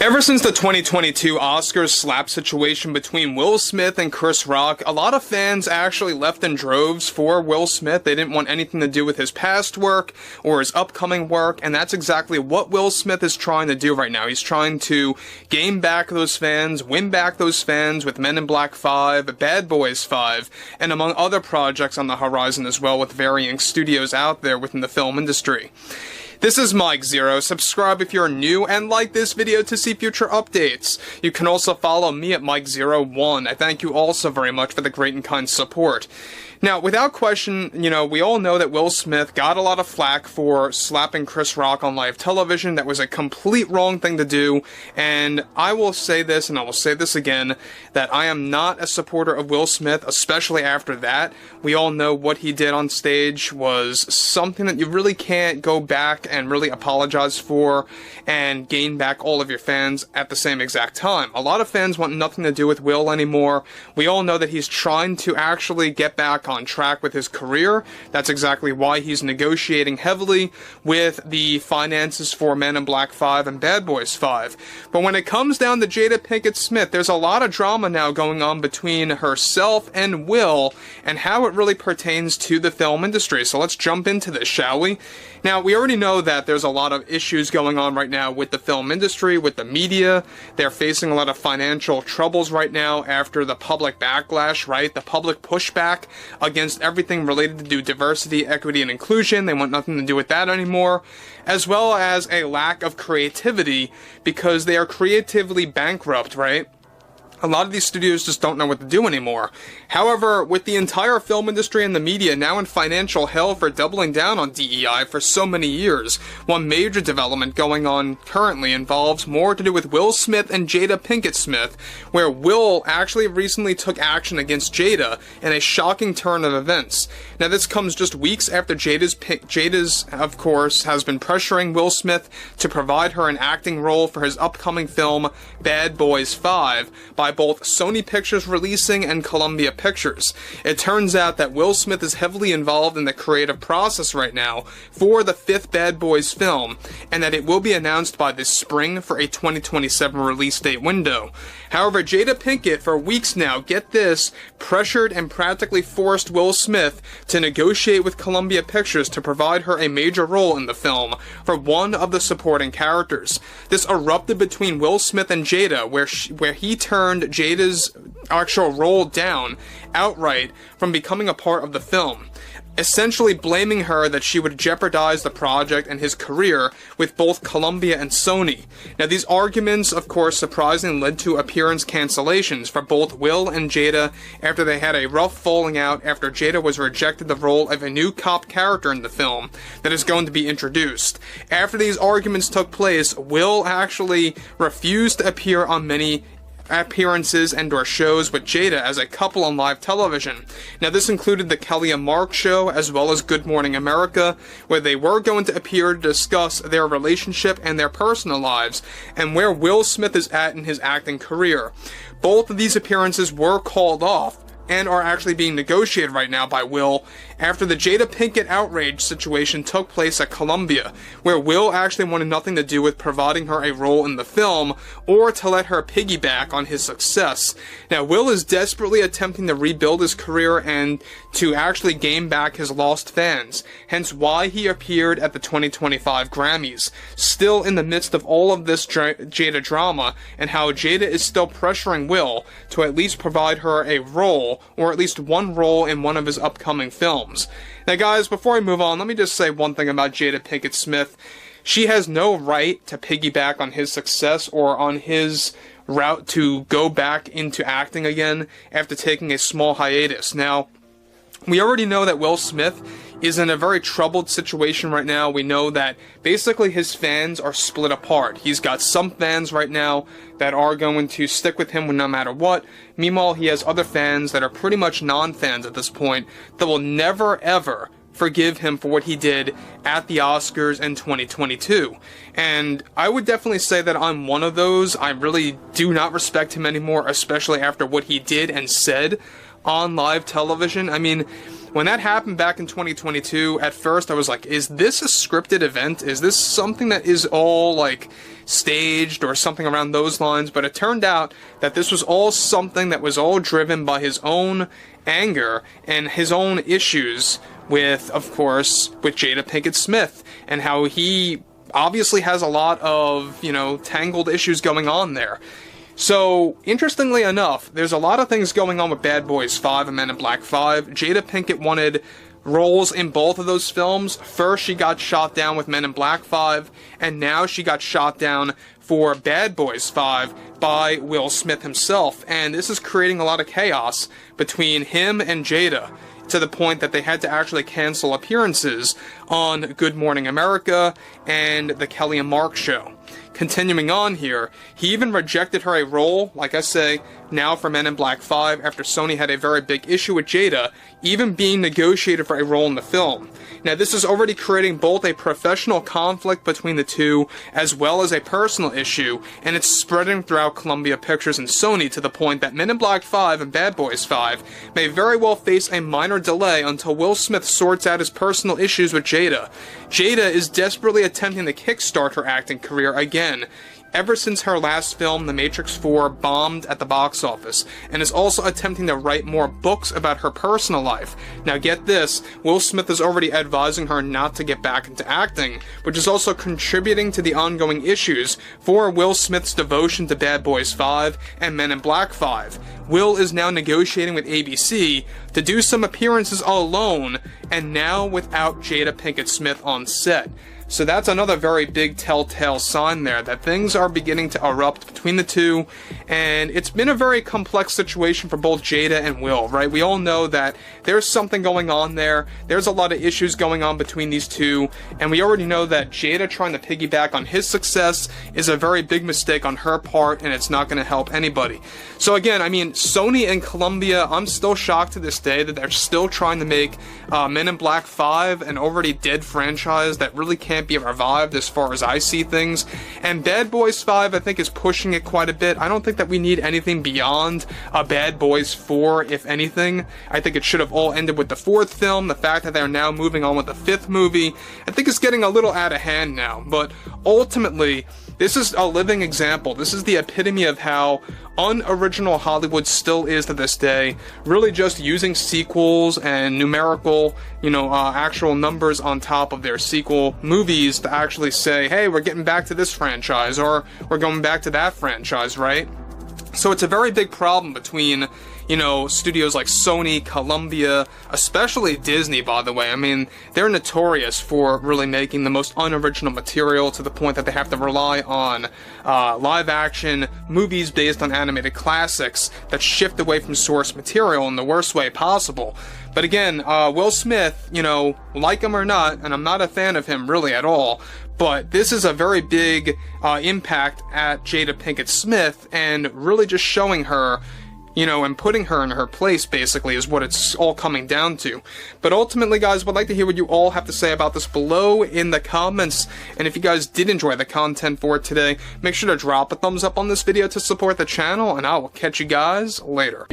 Ever since the 2022 Oscars slap situation between Will Smith and Chris Rock, a lot of fans actually left in droves for Will Smith. They didn't want anything to do with his past work or his upcoming work, and that's exactly what Will Smith is trying to do right now. He's trying to gain back those fans, win back those fans with Men in Black 5, Bad Boys 5, and among other projects on the horizon as well with varying studios out there within the film industry. This is Mike Zero. Subscribe if you're new and like this video to see future updates. You can also follow me at Mike01. I thank you all so very much for the great and kind support. Now, without question, we all know that Will Smith got a lot of flack for slapping Chris Rock on live television. That was a complete wrong thing to do, and I will say this, and I will say this again, that I am not a supporter of Will Smith, especially after that. We all know what he did on stage was something that you really can't go back and really apologize for and gain back all of your fans at the same exact time. A lot of fans want nothing to do with Will anymore. We all know that he's trying to actually get back on track with his career. That's exactly why he's negotiating heavily with the finances for Men in Black 5 and Bad Boys 5. But when it comes down to Jada Pinkett Smith, there's a lot of drama now going on between herself and Will and how it really pertains to the film industry. So let's jump into this, shall we? Now, we already know that there's a lot of issues going on right now with the film industry, with the media. They're facing a lot of financial troubles right now after the public backlash, right? The public pushback against everything related to diversity, equity, and inclusion. They want nothing to do with that anymore. As well as a lack of creativity because they are creatively bankrupt, right? A lot of these studios just don't know what to do anymore. However, with the entire film industry and the media now in financial hell for doubling down on DEI for so many years, one major development going on currently involves more to do with Will Smith and Jada Pinkett Smith, where Will actually recently took action against Jada in a shocking turn of events. Now, this comes just weeks after Jada's, of course, has been pressuring Will Smith to provide her an acting role for his upcoming film, Bad Boys 5, by both Sony Pictures Releasing and Columbia Pictures. It turns out that Will Smith is heavily involved in the creative process right now for the 5th Bad Boys film, and that it will be announced by this spring for a 2027 release date window. However, Jada Pinkett, for weeks now, get this, pressured and practically forced Will Smith to negotiate with Columbia Pictures to provide her a major role in the film for one of the supporting characters. This erupted between Will Smith and Jada, where he turned Jada's actual role down outright from becoming a part of the film, essentially blaming her that she would jeopardize the project and his career with both Columbia and Sony. Now, these arguments, of course, surprisingly led to appearance cancellations for both Will and Jada after they had a rough falling out after Jada was rejected the role of a new cop character in the film that is going to be introduced. After these arguments took place, Will actually refused to appear on many appearances and or shows with Jada as a couple on live television. Now, this included the Kelly and Mark show as well as Good Morning America, where they were going to appear to discuss their relationship and their personal lives and where Will Smith is at in his acting career. Both of these appearances were called off and are actually being negotiated right now by Will after the Jada Pinkett outrage situation took place at Columbia, where Will actually wanted nothing to do with providing her a role in the film or to let her piggyback on his success. Now, Will is desperately attempting to rebuild his career and to actually gain back his lost fans, hence why he appeared at the 2025 Grammys, still in the midst of all of this Jada drama and how Jada is still pressuring Will to at least provide her a role, or at least one role in one of his upcoming films. Now, guys, before I move on, let me just say one thing about Jada Pinkett Smith. She has no right to piggyback on his success or on his route to go back into acting again after taking a small hiatus. Now, we already know that Will Smith is in a very troubled situation right now. We know that basically his fans are split apart. He's got some fans right now that are going to stick with him no matter what. Meanwhile, he has other fans that are pretty much non-fans at this point that will never ever forgive him for what he did at the Oscars in 2022. And I would definitely say that I'm one of those. I really do not respect him anymore, especially after what he did and said on live television. I mean, When that happened back in 2022, at first I was like, is this a scripted event? Is this something that is all, like, staged or something around those lines? But it turned out that this was all something that was all driven by his own anger and his own issues with, of course, with Jada Pinkett Smith, and how he obviously has a lot of, you know, tangled issues going on there. So, interestingly enough, there's a lot of things going on with Bad Boys 5 and Men in Black 5. Jada Pinkett wanted roles in both of those films. First, she got shot down with Men in Black 5, and now she got shot down for Bad Boys 5 by Will Smith himself. And this is creating a lot of chaos between him and Jada, to the point that they had to actually cancel appearances on Good Morning America and The Kelly and Mark Show. Continuing on here, he even rejected her a role, like I say, now for Men in Black 5, after Sony had a very big issue with Jada even being negotiated for a role in the film. Now, this is already creating both a professional conflict between the two, as well as a personal issue, and it's spreading throughout Columbia Pictures and Sony, to the point that Men in Black 5 and Bad Boys 5 may very well face a minor delay until Will Smith sorts out his personal issues with Jada. Jada is desperately attempting to kickstart her acting career again, ever since her last film, The Matrix 4, bombed at the box office, and is also attempting to write more books about her personal life. Now get this, Will Smith is already advising her not to get back into acting, which is also contributing to the ongoing issues for Will Smith's devotion to Bad Boys 5 and Men in Black 5. Will is now negotiating with ABC to do some appearances alone, and now without Jada Pinkett Smith on set. So that's another very big telltale sign there, that things are beginning to erupt between the two, and it's been a very complex situation for both Jada and Will, right? We all know that there's something going on there, there's a lot of issues going on between these two, and we already know that Jada trying to piggyback on his success is a very big mistake on her part, and it's not going to help anybody. So again, I mean, Sony and Columbia, I'm still shocked to this day that they're still trying to make Men in Black 5 an already dead franchise that really can't be revived as far as I see things. And Bad Boys 5, I think, is pushing it quite a bit. I don't think that we need anything beyond Bad Boys 4, if anything. I think it should have all ended with the fourth film. The fact that they're now moving on with the fifth movie, I think it's getting a little out of hand now. But ultimately, this is a living example. This is the epitome of how unoriginal Hollywood still is to this day, really just using sequels and numerical, actual numbers on top of their sequel movies to actually say, hey, we're getting back to this franchise, or we're going back to that franchise, right? So it's a very big problem between, studios like Sony, Columbia, especially Disney, by the way. I mean, they're notorious for really making the most unoriginal material, to the point that they have to rely on live-action movies based on animated classics that shift away from source material in the worst way possible. But again, Will Smith, like him or not, and I'm not a fan of him really at all, but this is a very big impact at Jada Pinkett Smith, and really just showing her, and putting her in her place, basically, is what it's all coming down to. But ultimately, guys, I would like to hear what you all have to say about this below in the comments. And if you guys did enjoy the content for today, make sure to drop a thumbs up on this video to support the channel, and I will catch you guys later.